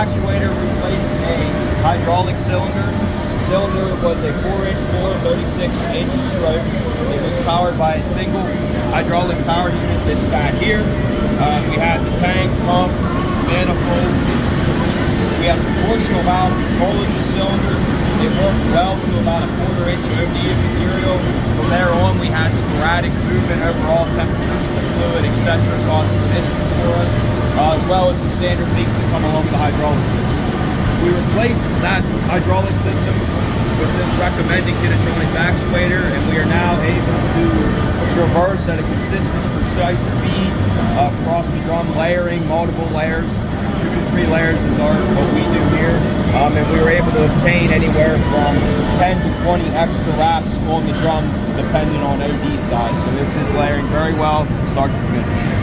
actuator replaced a hydraulic cylinder. The cylinder was a 4-inch bore, 36-inch stroke. It was powered by a single hydraulic power unit that sat here. We had the tank, pump, manifold. We had a proportional valve controlling the cylinder. It worked well to about a 1/4-inch OD of material. From there on, we had sporadic movement over all temperatures of the fluid, etc., caused some issues for us, as well as the standard leaks that come along with the hydraulic system. We replaced that hydraulic system with this recommended Kyntronics actuator, and we are now able to traverse at a consistent, precise speed across the drum, layering multiple layers. 2 to 3 layers is what we do here, and we were able to obtain anywhere from 10 to 20 extra wraps on the drum depending on OD size. So this is layering very well start to finish.